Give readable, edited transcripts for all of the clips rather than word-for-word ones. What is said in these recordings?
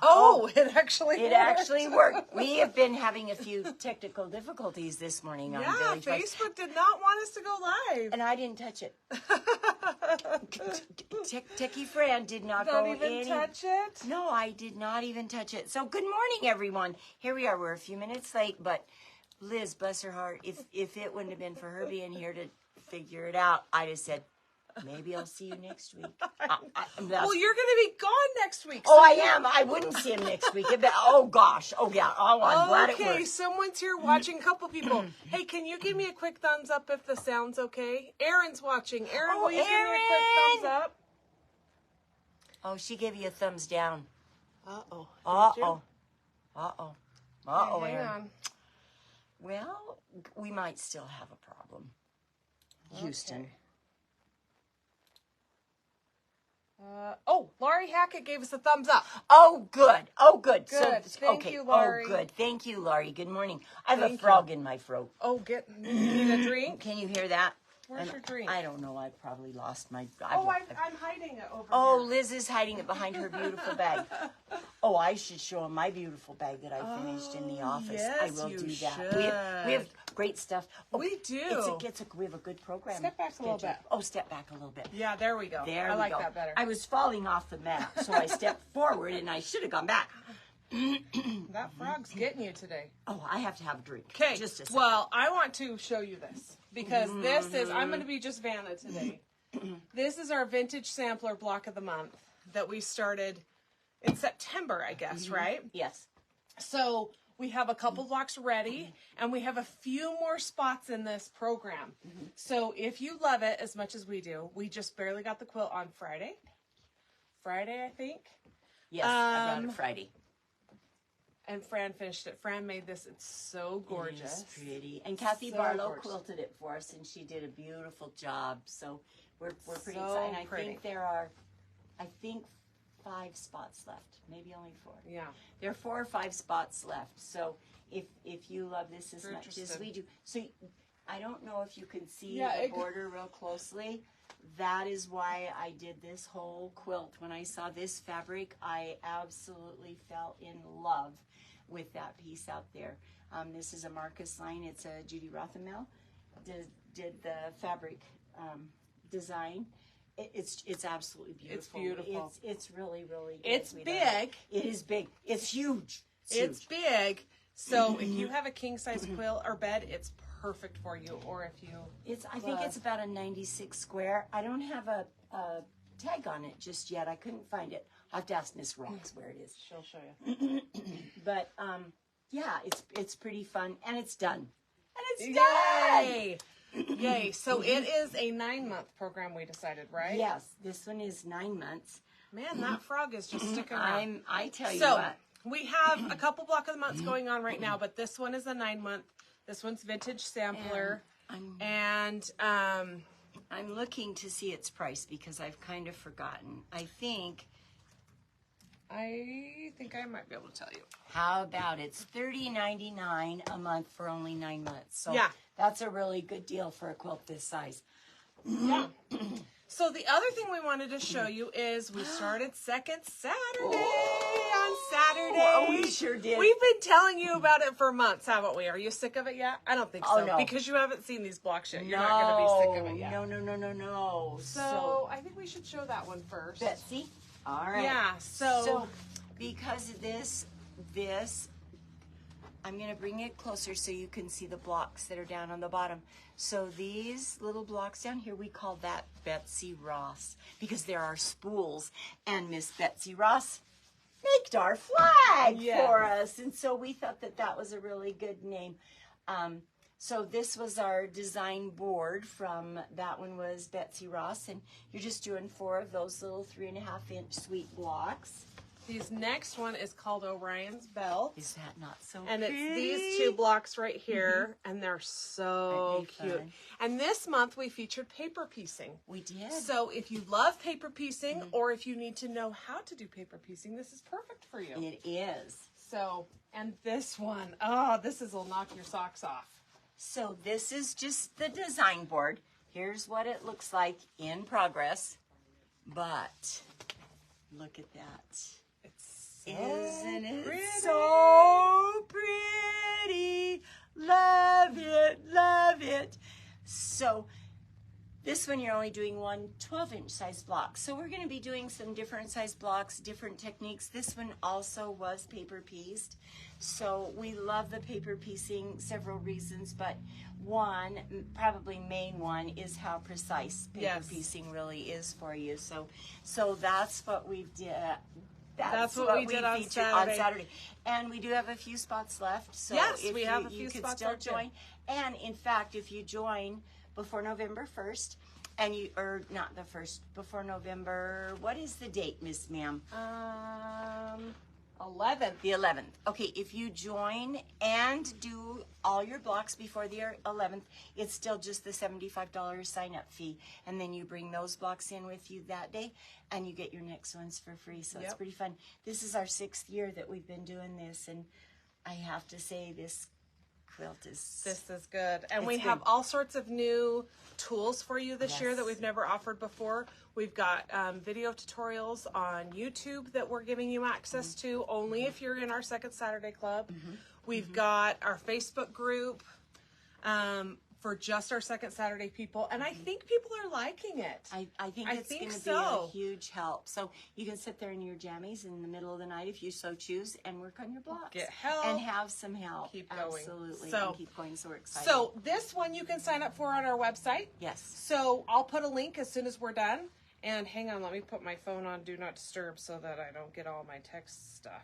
Oh, it actually worked. It actually worked. We have been having a few technical difficulties this morning on Village Voice. Facebook did not want us to go live. And I didn't touch it. Techie Fran did not go in. Don't even touch it? No, I did not even touch it. So good morning, everyone. Here we are. We're a few minutes late, but Liz, bless her heart, if it wouldn't have been for her being here to figure it out, I'd have said, maybe I'll see you next week. Well, you're going to be gone next week. So I am. I wouldn't see him next week. Oh, gosh. Oh, yeah. Oh, I'm glad it worked. Okay, someone's here watching. A couple people. Hey, can you give me a quick thumbs up if the sound's okay? Erin's watching. Erin, will you give me a quick thumbs up? Oh, she gave you a thumbs down. Uh-oh. Uh-oh. Uh-oh. Uh-oh, Hang Erin. on. Well, we might still have a problem. Houston. Laurie Hackett gave us a thumbs up. Oh, good. Oh, good. Good. Thank you, Laurie. Oh, good. Thank you, Laurie. Good morning. I have a frog in my throat. Oh, you need a drink? Can you hear that? Where's your drink? I don't know. I probably lost my... I'm hiding it over Oh, here. Liz is hiding it behind her beautiful bag. Oh, I should show him my beautiful bag that I finished in the office. Yes, I will you do that. should. We have great stuff. Oh, We do. We have a good program. Step back a little bit. Oh, step back a little bit. Yeah, there we go. There I we like go. that better. I was falling off the mat, so I stepped forward, and I should have gone back. That frog's getting you today. Oh, I have to have a drink. Okay. Just a second. Well, I want to show you this because this is, I'm going to be just Vanna today. This is our vintage sampler block of the month that we started in September, I guess, right? Yes. So we have a couple blocks ready and we have a few more spots in this program. So if you love it as much as we do, we just barely got the quilt on Friday. Friday, I think. Yes, I got it Friday. And Fran finished it. Fran made this. It's so gorgeous. It's pretty. And Kathy So Barlow gorgeous. quilted it for us, and she did a beautiful job. So we're pretty So excited. And I pretty. think there are, 5 spots left. Maybe only 4. Yeah. There are 4 or 5 spots left. So if you love this as We're much as interested. we do, so I don't know if you can see Yeah, the border real closely. That is why I did this whole quilt. When I saw this fabric, I absolutely fell in love with that piece out there. This is a Marcus line. It's a Judy Rothamel did the fabric design. It's absolutely beautiful. It's beautiful. It's really, really good. It's sweetheart. big. It is big. It's huge. It's big. So if you have a king size quilt or bed, it's perfect for you. Or if you, I think it's about a 96 square. I don't have a tag on it just yet. I couldn't find it. I'll have to ask Miss Rox where it is. she'll show you. But yeah, it's pretty fun, and it's done. And it's done. Yay! Yay! So it is a 9-month program. We decided, right? Yes, this one is 9 months. Man, that frog is just sticking around. I tell you So what. we have a couple block of the months going on right now, but this one is a 9-month. This one's vintage sampler, and I'm looking to see its price because I've kind of forgotten. I think I might be able to tell you. How about it's $30.99 a month for only 9 months. So Yeah. that's a really good deal for a quilt this size. Yeah. So the other thing we wanted to show you is we started second Saturday on Saturday. Oh, we sure did. We've been telling you about it for months, haven't we? Are you sick of it yet? I don't think so. no. Because you haven't seen these blocks yet. You're not going to be sick of it yet. No. So I think we should show that one first. Betsy, all right. Yeah, so because of this, I'm going to bring it closer so you can see the blocks that are down on the bottom. So these little blocks down here, we call that Betsy Ross because there are spools, and Miss Betsy Ross made our flag for us. And so we thought that was a really good name. So this was our design board from, that one was Betsy Ross, and you're just doing 4 of those little 3.5-inch sweet blocks. These next one is called Orion's Bell. Is that not so And pretty? it's these 2 blocks right here, and they're so Aren't they cute. fun? And this month we featured paper piecing. We did. So if you love paper piecing, or if you need to know how to do paper piecing, this is perfect for you. It is. So, and this one, this will knock your socks off. So this is just the design board. Here's what it looks like in progress. But look at that. It's so So this one you're only doing one 12-inch size block. So we're going to be doing some different size blocks, different techniques. This one also was paper pieced. So we love the paper piecing, several reasons, but one, probably main one, is how precise paper piecing really is for you. So that's what we did. That's what we did on Saturday. And we do have a few spots left. So yes, if we have a few you could spots still left. Join. And in fact, if you join before November 1st, and you, or not the 1st, before November, what is the date, Miss Ma'am? 11th. The 11th. Okay, if you join and do all your blocks before the 11th, it's still just the $75 sign-up fee. And then you bring those blocks in with you that day, and you get your next ones for free. So it's pretty fun. This is our 6th year that we've been doing this, and I have to say this quilt is... This is good. And we have all sorts of new tools for you this year that we've never offered before. We've got video tutorials on YouTube that we're giving you access to only if you're in our Second Saturday Club. We've got our Facebook group for just our Second Saturday people, and I think people are liking it. I think it's going to be a huge help. So you can sit there in your jammies in the middle of the night if you so choose and work on your blocks. Get help. And have some help. Keep going. Absolutely. So, and keep going. So we're excited. So this one you can sign up for on our website. Yes. So I'll put a link as soon as we're done. And hang on, let me put my phone on Do Not Disturb so that I don't get all my text stuff.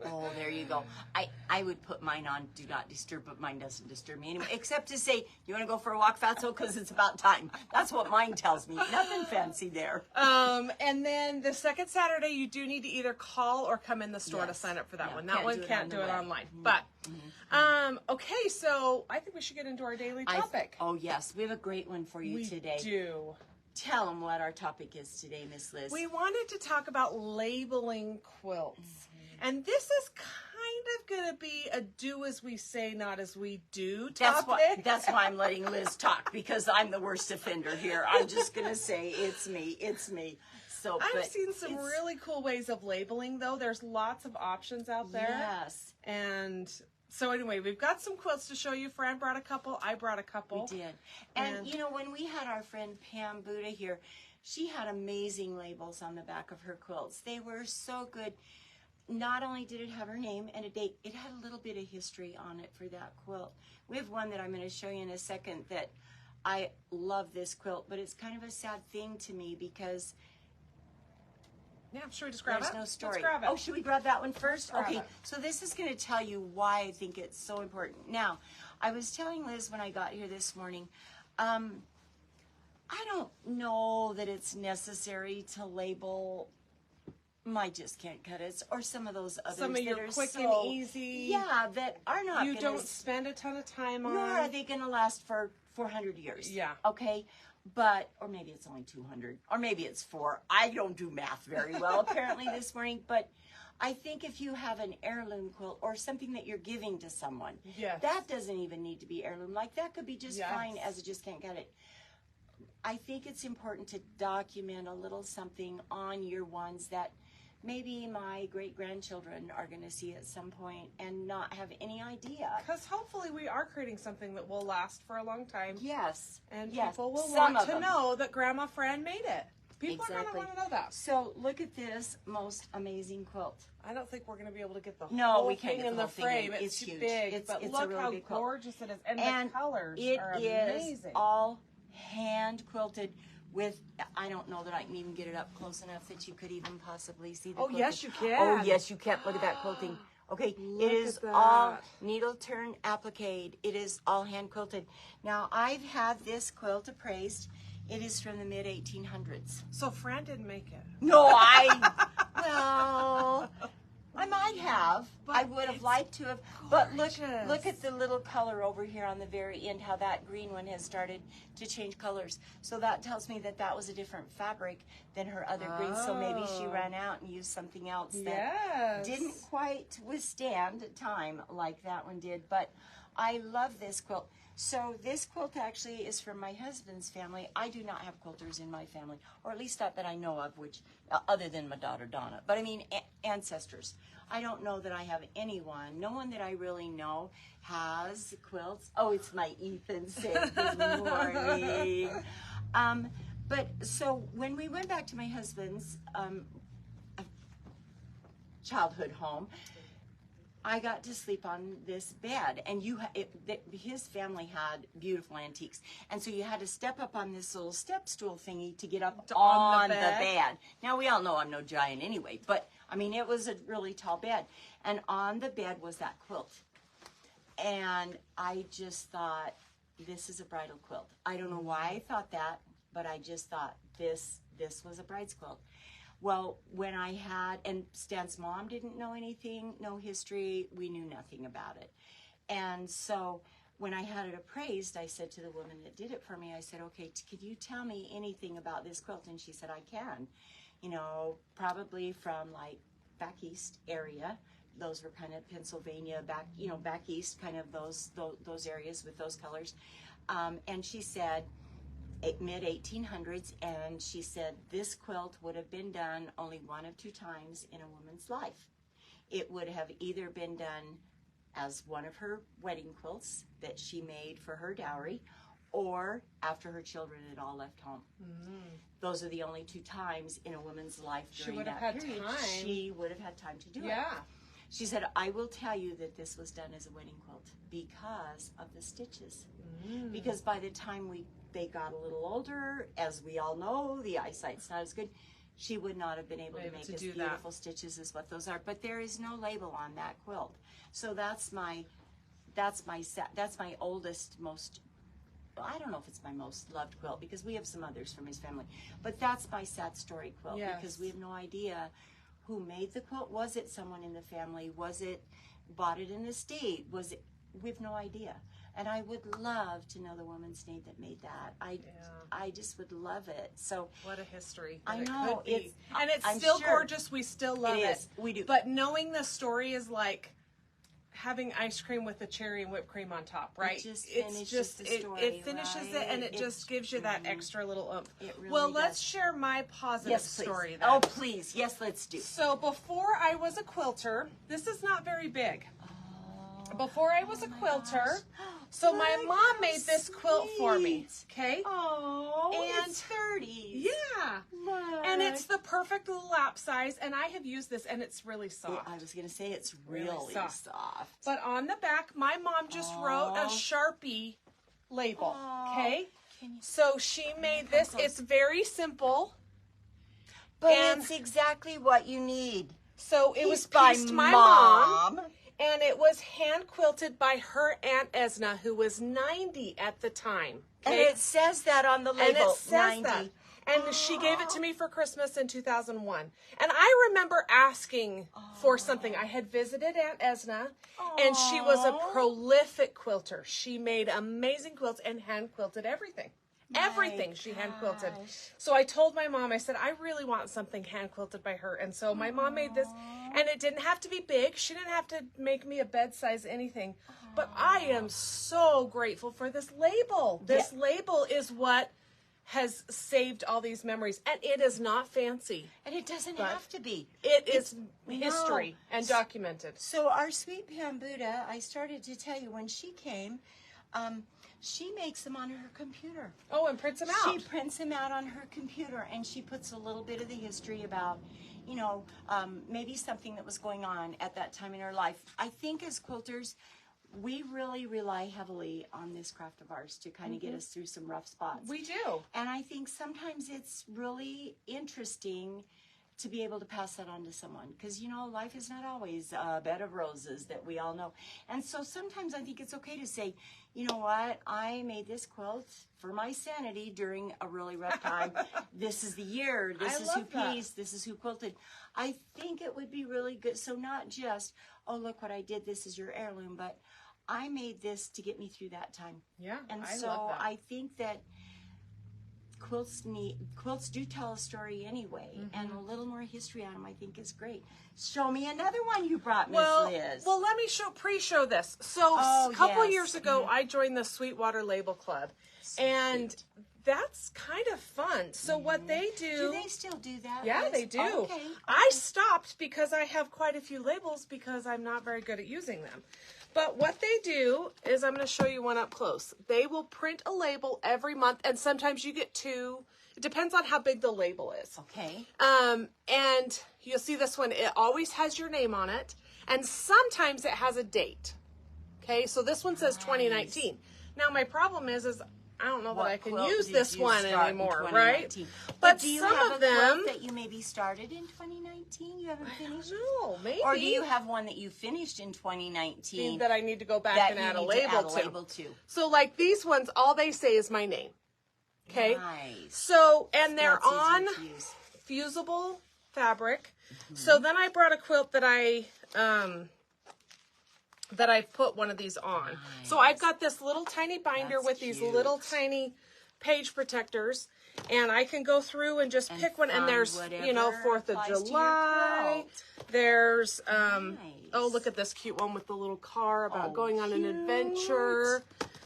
Oh, there you go. I would put mine on Do Not Disturb, but mine doesn't disturb me anymore. Except to say, you want to go for a walk, Fatso? Because it's about time. That's what mine tells me. Nothing fancy there. And then the second Saturday, you do need to either call or come in the store to sign up for that one. That one can't do it online. But, okay, so I think we should get into our daily topic. Oh, yes. We have a great one for you today. We do. Tell them what our topic is today, Miss Liz. We wanted to talk about labeling quilts. And this is kind of going to be a do as we say, not as we do topic. That's why I'm letting Liz talk, because I'm the worst offender here. I'm just going to say it's me. It's me. So I've seen some really cool ways of labeling, though. There's lots of options out there. Yes. And so anyway, we've got some quilts to show you. Fran brought a couple. I brought a couple. We did. And you know, when we had our friend Pam Buddha here, she had amazing labels on the back of her quilts. They were so good. Not only did it have her name and a date, it had a little bit of history on it for that quilt. We have one that I'm going to show you in a second that I love this quilt, but it's kind of a sad thing to me because should we just grab it? There's no story. Let's grab it. Oh, should we grab that one first? Okay, so this is going to tell you why I think it's so important. Now, I was telling Liz when I got here this morning, I don't know that it's necessary to label my Just Can't Cut It or some of those others some of your that are quick so, and easy. Yeah, that are not You don't spend a ton of time on. Nor are they going to last for 400 years. Yeah. Okay? But, or maybe it's only 200, or maybe it's 4. I don't do math very well apparently this morning, but I think if you have an heirloom quilt or something that you're giving to someone, that doesn't even need to be heirloom. Like that could be just fine as a Just Can't Cut It. I think it's important to document a little something on your ones that maybe my great-grandchildren are going to see at some point and not have any idea. Because hopefully we are creating something that will last for a long time. Yes. And people will want to know that Grandma Fran made it. People are going to want to know that. So look at this most amazing quilt. I don't think we're going to be able to get the whole thing in the frame. It's too huge. Big, but look how gorgeous it is. And the colors are amazing. It is all hand quilted with, I don't know that I can even get it up close enough that you could even possibly see the quilting. Yes, you can. Oh, yes, you can. Look at that quilting. Okay, it is all needle turn applique. It is all hand quilted. Now, I've had this quilt appraised. It is from the mid-1800s. So Fran didn't make it. No, well, I might have. But I would have liked to have. Gorgeous. But look at the little color over here on the very end, how that green one has started to change colors. So that tells me that that was a different fabric than her other greens. So maybe she ran out and used something else that didn't quite withstand time like that one did. But I love this quilt. So this quilt actually is from my husband's family. I do not have quilters in my family, or at least not that I know of, which other than my daughter Donna. But I mean ancestors. I don't know that I have anyone. No one that I really know has quilts. Oh, it's my Ethan saying good morning. But so when we went back to my husband's childhood home, I got to sleep on this bed, and his family had beautiful antiques, and so you had to step up on this little step stool thingy to get up on the bed. Now we all know I'm no giant anyway, but I mean it was a really tall bed, and on the bed was that quilt, and I just thought, this is a bridal quilt. I don't know why I thought that, but I just thought this was a bride's quilt. Well, when I had, and Stan's mom didn't know anything, no history, we knew nothing about it. And so when I had it appraised, I said to the woman that did it for me, I said, okay, could you tell me anything about this quilt? And she said, I can. You know, probably from like back east area. Those were kind of Pennsylvania, back east, kind of those areas with those colors. And she said, mid-1800s, and she said this quilt would have been done only one of two times in a woman's life. It would have either been done as one of her wedding quilts that she made for her dowry, or after her children had all left home. Those are the only two times in a woman's life during that period. She would have had time to do it. She said, I will tell you that this was done as a wedding quilt because of the stitches. Because by the time they got a little older, as we all know, the eyesight's not as good. She would not have been able to make as beautiful stitches as what those are. But there is no label on that quilt. So that's my oldest, most, I don't know if it's my most loved quilt, because we have some others from his family. But that's my sad story quilt, because we have no idea who made the quilt. Was it someone in the family? Was it bought it in the state? Was it? We have no idea. And I would love to know the woman's name that made that. I just would love it. So what a history. I know. And it's still gorgeous. We still love it. We do. But knowing the story is like having ice cream with the cherry and whipped cream on top, right? It finishes it, and it just gives you that extra little oomph. Well, let's share my positive story then. Oh, please. Yes, let's do. So before I was a quilter, this is not very big. Before I was a quilter, so my mom made this quilt for me, okay? Oh, and it's 30. Yeah. Look. And it's the perfect little lap size, and I have used this, and it's really soft. I was going to say it's really soft. But on the back, my mom just wrote a Sharpie label, okay? So she made this. It's very simple. But it's exactly what you need. So it was pieced by my mom. And it was hand quilted by her Aunt Esna, who was 90 at the time. Okay? And it says that on the label. And it says 90. That. And she gave it to me for Christmas in 2001. And I remember asking for something. I had visited Aunt Esna, and she was a prolific quilter. She made amazing quilts and hand quilted everything. Everything she hand quilted. So I told my mom, I said, I really want something hand quilted by her. And so my mom made this, and it didn't have to be big. She didn't have to make me a bed size anything. But I am so grateful for this label. This label is what has saved all these memories. And it is not fancy. And it doesn't have to be. It is history and documented. So our sweet Pam Buddha, I started to tell you, when she came, she makes them on her computer. Oh, and prints them out. She prints them out on her computer, and she puts a little bit of the history about, maybe something that was going on at that time in her life. I think as quilters, we really rely heavily on this craft of ours to kind of get us through some rough spots. We do. And I think sometimes it's really interesting to be able to pass that on to someone, because life is not always a bed of roses that we all know. And so sometimes I think it's okay to say, you know what, I made this quilt for my sanity during a really rough time. This is the year. This is who pieced. This is who quilted. I think it would be really good. So not just, oh, look what I did, this is your heirloom, but I made this to get me through that time. Yeah, and I so love that. I think that quilts do tell a story anyway, and a little more history on them I think is great. Show me another one you brought, Miss Liz. Well, let me pre-show this. So a couple years ago, I joined the Sweetwater Label Club, and that's kind of fun. So what they do... Do they still do that? Yeah, Liz? they do. Okay. I stopped because I have quite a few labels because I'm not very good at using them. But what they do is, I'm going to show you one up close. They will print a label every month, and sometimes you get 2. It depends on how big the label is. Okay. And you'll see this one. It always has your name on it, and sometimes it has a date. Okay, so this one says 2019. Now, my problem is I don't know that I can use this one anymore, right? But do you have a quilt that you maybe started in 2019? You haven't finished? No, maybe. Or do you have one that you finished in 2019 that I need to go back and add a label to? So like these ones, all they say is my name. Okay. Nice. So, and they're on fusible fabric. So then I brought a quilt that I've put one of these on. Nice. So I've got this little tiny binder with these little tiny page protectors, and I can go through and just pick one. And there's, 4th of July. There's, oh, look at this cute one with the little car about going on an adventure.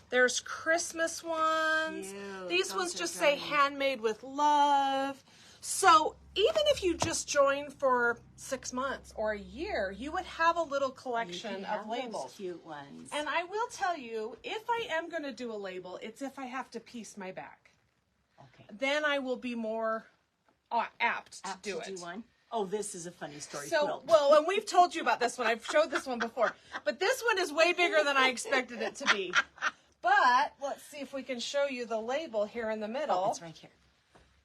There's Christmas ones. Cute. These ones just say handmade with love. So even if you just join for 6 months or a year, you would have a little collection of labels. Those cute ones. And I will tell you, if I am going to do a label, it's if I have to piece my back. Okay. Then I will be more apt to do it. One? Oh, this is a funny story. So, well, and we've told you about this one. I've showed this one before. But this one is way bigger than I expected it to be. But let's see if we can show you the label here in the middle. Oh, it's right here.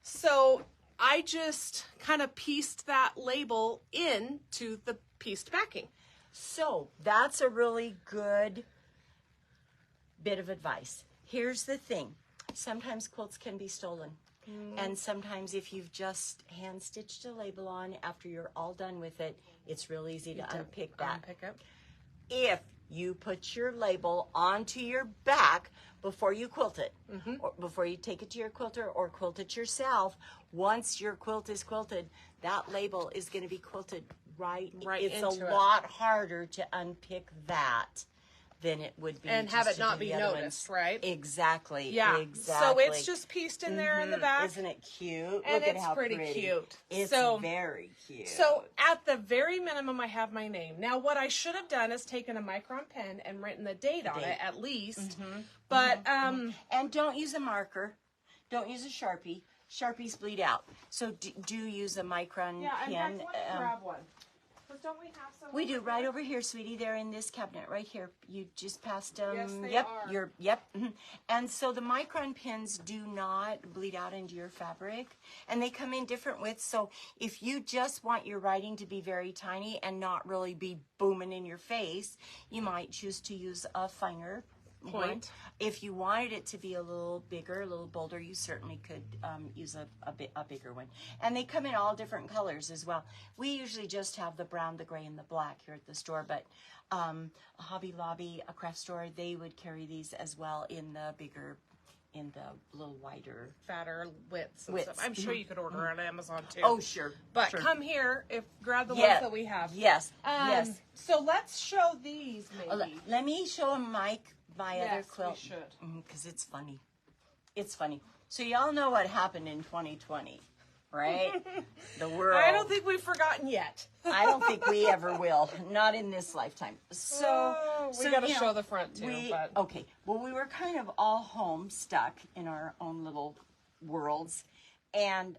So I just kind of pieced that label into the pieced backing. So that's a really good bit of advice. Here's the thing. Sometimes quilts can be stolen. And sometimes if you've just hand stitched a label on after you're all done with it, it's real easy to unpick that. If you put your label onto your back before you quilt it, or before you take it to your quilter or quilt it yourself, once your quilt is quilted, that label is going to be quilted right it's a lot harder to unpick that than it would be and have it not be noticed, right? Exactly. Yeah. Exactly. So it's just pieced in there in the back. Isn't it cute? And Look it's at how pretty cute. It's very cute. So at the very minimum, I have my name. Now, what I should have done is taken a micron pen and written the date on it at least. But and don't use a marker. Don't use a Sharpie. Sharpies bleed out. So do use a micron pen. Yeah, in fact, let me grab one. Don't we have some? We do, right over here, sweetie. They're in this cabinet right here. You just passed them. Yes, they are. And so the micron pins do not bleed out into your fabric, and they come in different widths. So if you just want your writing to be very tiny and not really be booming in your face, you might choose to use a finer point. If you wanted it to be a little bigger, a little bolder, you certainly could use a bigger one. And they come in all different colors as well. We usually just have the brown, the gray, and the black here at the store, but a Hobby Lobby, a craft store, they would carry these as well in the bigger, in the little wider, fatter widths and stuff. I'm sure you could order on Amazon too. Oh, sure. But sure. Come here, grab the ones that we have. Yes. So let's show these maybe. Let me show my other quilt. We should. Because it's funny. It's funny. So y'all know what happened in 2020, right? The world. I don't think we've forgotten yet. I don't think we ever will. Not in this lifetime. So we got to show the front too. Okay. Well, we were kind of all home stuck in our own little worlds. And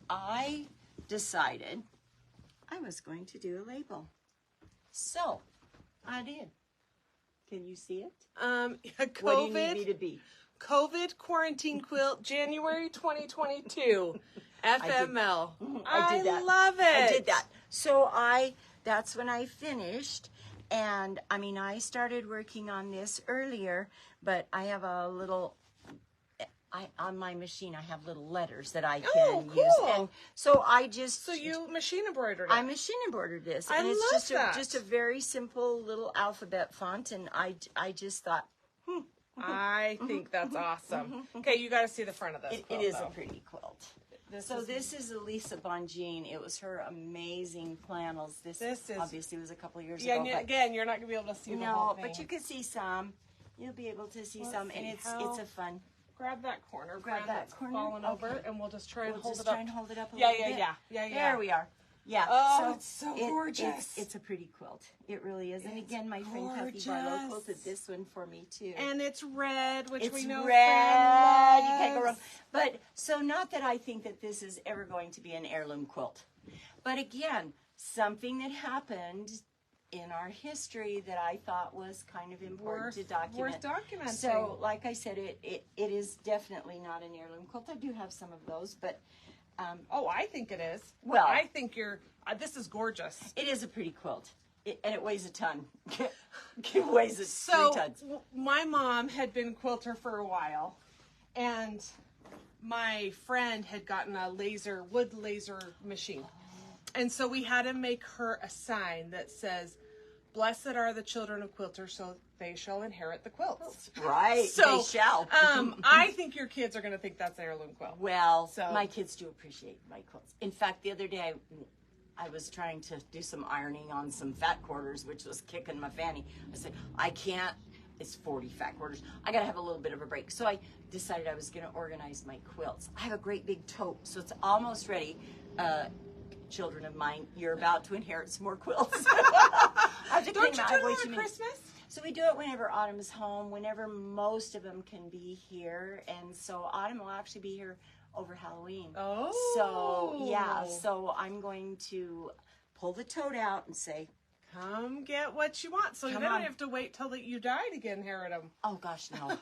I decided I was going to do a label. So I did. Can you see it? COVID, what do you need me to be? COVID quarantine quilt, January 2022, FML. I did that. I love it. I did that. So that's when I finished. And I mean, I started working on this earlier, but I have a little, on my machine, I have little letters that I can use. And so I just... So you machine embroidered it? I machine embroidered this. I and it's love that. Just a very simple little alphabet font. And I just thought, I think that's awesome. Okay, you got to see the front of this It quilt, is though. a pretty quilt. This is Elisa Bongine. It was her amazing flannels. This is obviously was a couple of years ago. Yeah, again, you're not going to be able to see the whole thing. but you can see some. You'll be able to see some, and it's a fun. Grab that corner. Grab that corner. Falling over, and we'll just try and hold it up. Try and hold it up a little bit. Yeah. There we are. Yeah. Oh, it's so gorgeous. It's a pretty quilt. It really is. And again, my friend Kathy Barlow quilted this one for me too. And it's red, which we know red. You can't go wrong. But so not that I think that this is ever going to be an heirloom quilt. But again, something that happened in our history that I thought was kind of important to document. Worth documenting. So, like I said, it is definitely not an heirloom quilt. I do have some of those, but I think it is. Well, I think this is gorgeous. It is a pretty quilt, and it weighs a ton. It weighs 3 tons. My mom had been a quilter for a while, and my friend had gotten a wood laser machine. And so we had to make her a sign that says, "Blessed are the children of quilters, so they shall inherit the quilts." Right, so, they shall. I think your kids are going to think that's an heirloom quilt. Well, my kids do appreciate my quilts. In fact, the other day, I was trying to do some ironing on some fat quarters, which was kicking my fanny. I said, I can't. It's 40 fat quarters. I got to have a little bit of a break. So I decided I was going to organize my quilts. I have a great big tote, so it's almost ready. Children of mine, you're about to inherit some more quilts. Don't you do it on Christmas? So we do it whenever Autumn is home, whenever most of them can be here. And so Autumn will actually be here over Halloween. Oh. So, yeah. So I'm going to pull the tote out and say, come get what you want. So you don't have to wait till you die to inherit them. Oh, gosh, no.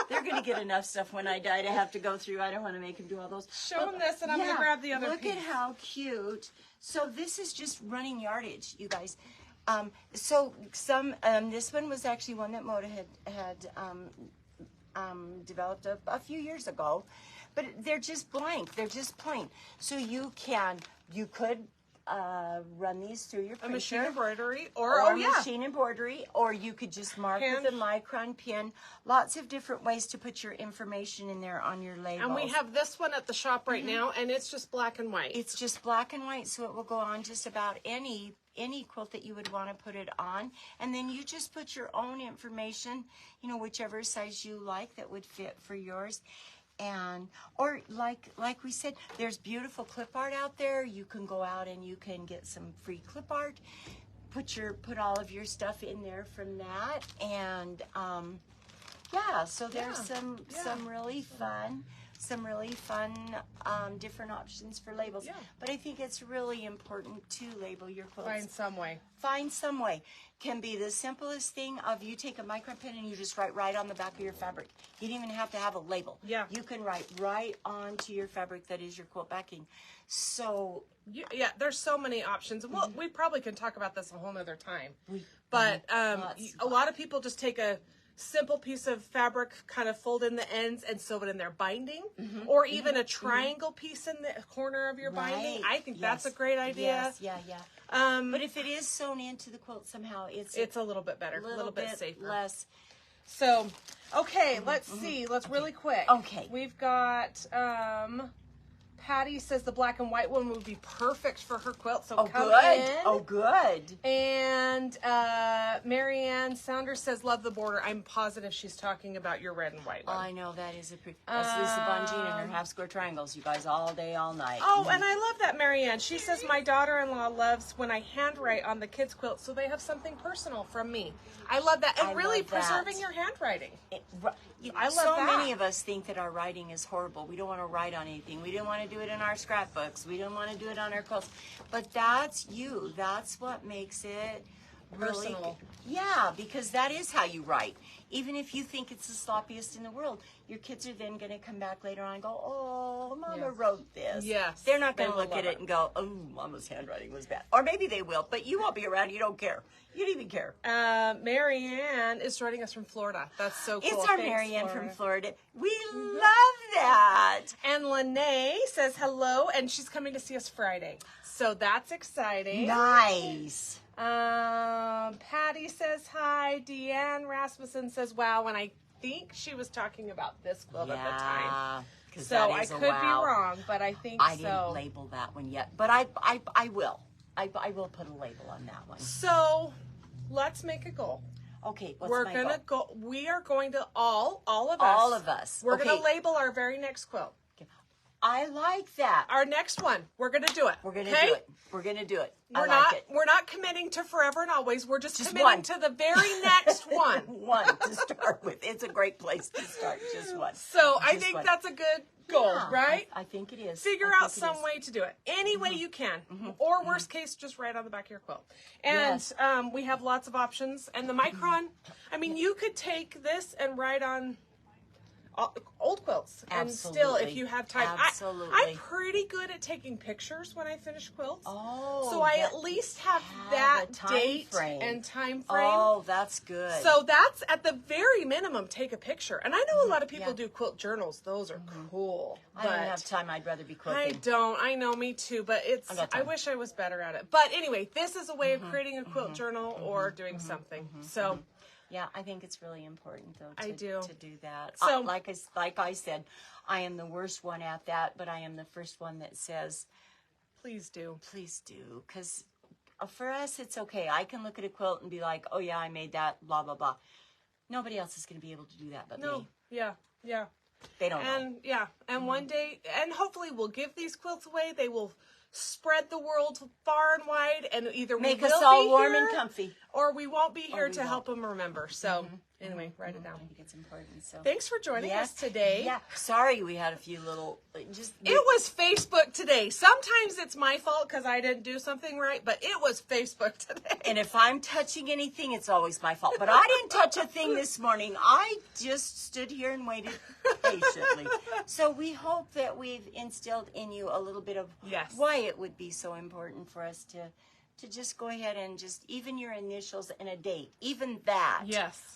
They're going to get enough stuff when I die to have to go through. I don't want to make them do all those. Show them this, and I'm going to grab the other piece. piece. Look at how cute. So this is just running yardage, you guys. So this one was actually one that Moda had developed a few years ago, but they're just blank. They're just plain. So you could run these through your printer. A machine embroidery, or machine embroidery, or you could just mark with a micron pen. Lots of different ways to put your information in there on your labels. And we have this one at the shop right now, and it's just black and white. It's just black and white, so it will go on just about any quilt that you would want to put it on. And then you just put your own information, whichever size you like that would fit for yours. Or like we said, there's beautiful clip art out there. You can go out and you can get some free clip art. Put all of your stuff in there from that, and so there's some really fun different options for labels. Yeah. But I think it's really important to label your quilts. Find some way. Can be the simplest thing of you take a micro pen and you just write right on the back of your fabric. You don't even have to have a label. Yeah. You can write right onto your fabric that is your quilt backing. So there's so many options. Well, we probably can talk about this a whole nother time. But a lot of people just take a simple piece of fabric, kind of fold in the ends and sew it in their binding, or even a triangle piece in the corner of your binding. I think that's a great idea. Yes, yeah. But if it is sewn into the quilt somehow, it's a little bit better, a little bit safer. Less. So, okay, let's see. Let's really quick. Okay. We've got Patty says the black and white one would be perfect for her quilt. So come in. Oh, good. And Marianne Saunders says love the border. I'm positive she's talking about your red and white one. I know, that is a pretty. That's Lisa Bongine and her half square triangles. You guys, all day, all night. Oh, and I love that, Marianne. She says my daughter-in-law loves when I handwrite on the kids' quilt, so they have something personal from me. I love that, and really preserving your handwriting. I love so that. Many of us think that our writing is horrible. We don't want to write on anything. We don't want to do it in our scrapbooks. We don't want to do it on our quilts. But that's you. That's what makes it really personal. Yeah, because that is how you write. Even if you think it's the sloppiest in the world, your kids are then going to come back later on and go, oh, Mama wrote this. Yes. They're not going to look at it and go, oh, Mama's handwriting was bad. Or maybe they will, but you won't be around. You don't care. You don't even care. Marianne is joining us from Florida. That's so cool. It's our Marianne from Florida. We love that. And Lene says hello, and she's coming to see us Friday. So that's exciting. Nice. Patty Maddie says hi. Deanne Rasmussen says wow, and I think she was talking about this quilt at the time. So I could be wrong, but I think I didn't label that one yet, but I will. I will put a label on that one. So let's make a goal. Okay, We're gonna go. We are going to all of us. All of us. We're gonna label our very next quilt. I like that. Our next one. We're gonna do it. We're gonna do it. We're gonna do it. We're not committing to forever and always. We're just committing one. to the very next one. One to start with. It's a great place to start. Just one. So I think that's a good goal, right? I think it is. Figure out some way to do it. Any way you can. Or worst case, just write on the back of your quilt. And we have lots of options. And the Micron, I mean, you could take this and write on old quilts. And still, if you have time. I'm pretty good at taking pictures when I finish quilts. Oh, so I at least have that date and time frame. Oh, that's good. So that's at the very minimum, take a picture. And I know a lot of people do quilt journals. Those are cool. I don't have time. I'd rather be quilting. I don't. I know, me too. But I wish I was better at it. But anyway, this is a way of creating a quilt journal or doing something. So. Yeah, I think it's really important, though, to do that. So, like I said, I am the worst one at that, but I am the first one that says, please do. Please do. Because for us, it's okay. I can look at a quilt and be like, oh, yeah, I made that, blah, blah, blah. Nobody else is going to be able to do that but me. Yeah. They don't know. And one day, and hopefully we'll give these quilts away. They will spread the world far and wide, and either make us all warm and comfy, or we won't be here to help them remember. So anyway, write it down. I think it's important. So thanks for joining us today. Yeah, sorry we had a few little it was Facebook today. Sometimes it's my fault because I didn't do something right, but it was Facebook today. And if I'm touching anything, it's always my fault. But I didn't touch a thing this morning. I just stood here and waited patiently. So we hope that we've instilled in you a little bit of why it would be so important for us to just go ahead and just even your initials and a date, even that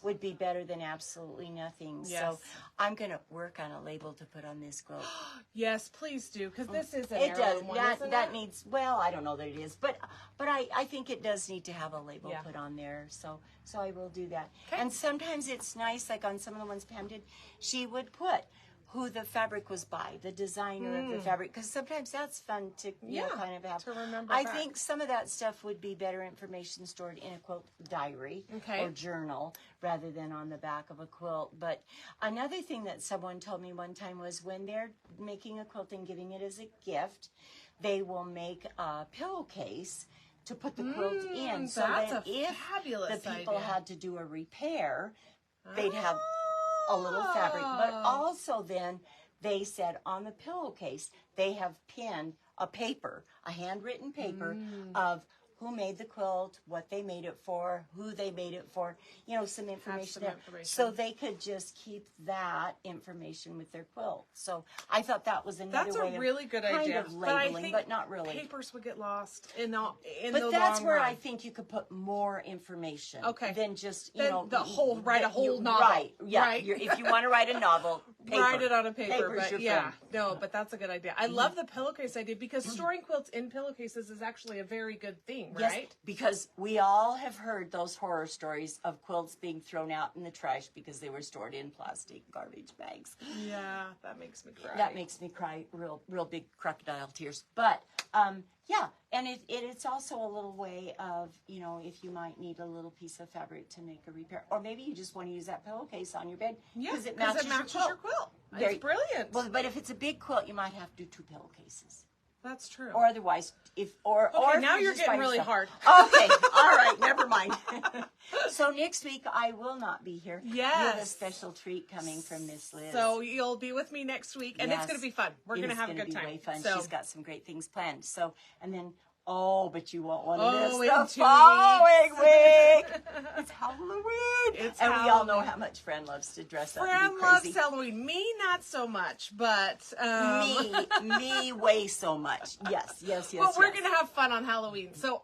would be better than absolutely nothing. So I'm going to work on a label to put on this quilt. Yes, please do, because this is an it does. one, that needs, well, I don't know that it is, but I think it does need to have a label put on there. So I will do that. Okay. And sometimes it's nice, like on some of the ones Pam did, she would put who the fabric was by, the designer of the fabric, because sometimes that's fun to kind of have. To remember I think some of that stuff would be better information stored in a quilt diary or journal rather than on the back of a quilt. But another thing that someone told me one time was when they're making a quilt and giving it as a gift, they will make a pillowcase to put the quilt in. So that if the people had to do a repair, they'd have a little fabric, but also then they said on the pillowcase they have pinned a paper, a handwritten paper of who made the quilt, what they made it for, who they made it for, some information there. So they could just keep that information with their quilt. So I thought that was another way of really good idea. Of labeling, but not really. Papers would get lost in the But that's where I think you could put more information than just, the whole, write a whole novel. Right, yeah. Right. If you want to write a novel, write it on a paper. But but that's a good idea. I love the pillowcase idea because storing quilts in pillowcases is actually a very good thing. Right? Yes, because we all have heard those horror stories of quilts being thrown out in the trash because they were stored in plastic garbage bags. Yeah, that makes me cry. That makes me cry real big crocodile tears. But, and it's also a little way of, if you might need a little piece of fabric to make a repair. Or maybe you just want to use that pillowcase on your bed because it matches your quilt. It's brilliant. Well, but if it's a big quilt, you might have to do 2 pillowcases. That's true. Or otherwise, or now you're getting really hard. Okay, all right, never mind. So next week I will not be here. Yes, you have a special treat coming from Miss Liz. So you'll be with me next week, and it's going to be fun. We're going to have a good time. Way fun. So. She's got some great things planned. So and then. Oh, but you won't want to miss the 2 following week. It's Halloween. We all know how much Fran loves to dress up and be crazy. Fran loves Halloween. Me, not so much, but... Me, way so much. Yes. But we're going to have fun on Halloween. So,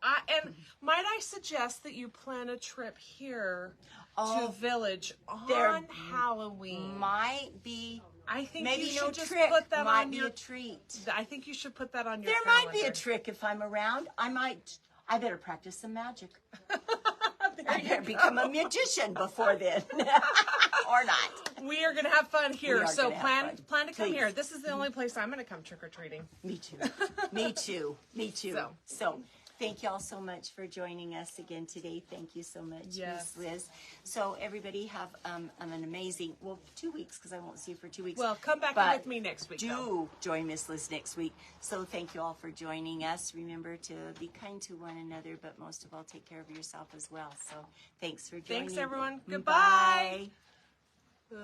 might I suggest that you plan a trip here to Village on Halloween? Might be... I think maybe you should just trick. put that might on be your... a treat. I think you should put that on your calendar. There might be a trick if I'm around. I better practice some magic. I better become a magician before then. Or not. We are going to have fun here. We are So gonna have fun. plan to come Please. here. This is the only place I'm going to come trick-or-treating. Me too. Me too. Me too. So. So thank you all so much for joining us again today. Thank you so much, Yes. Miss Liz. So everybody have an amazing, 2 weeks, because I won't see you for 2 weeks. Well, come back But with me next week. Do though. join Miss Liz next week. So thank you all for joining us. Remember to be kind to one another, but most of all, take care of yourself as well. So thanks for joining. Thanks, everyone. Goodbye. Bye.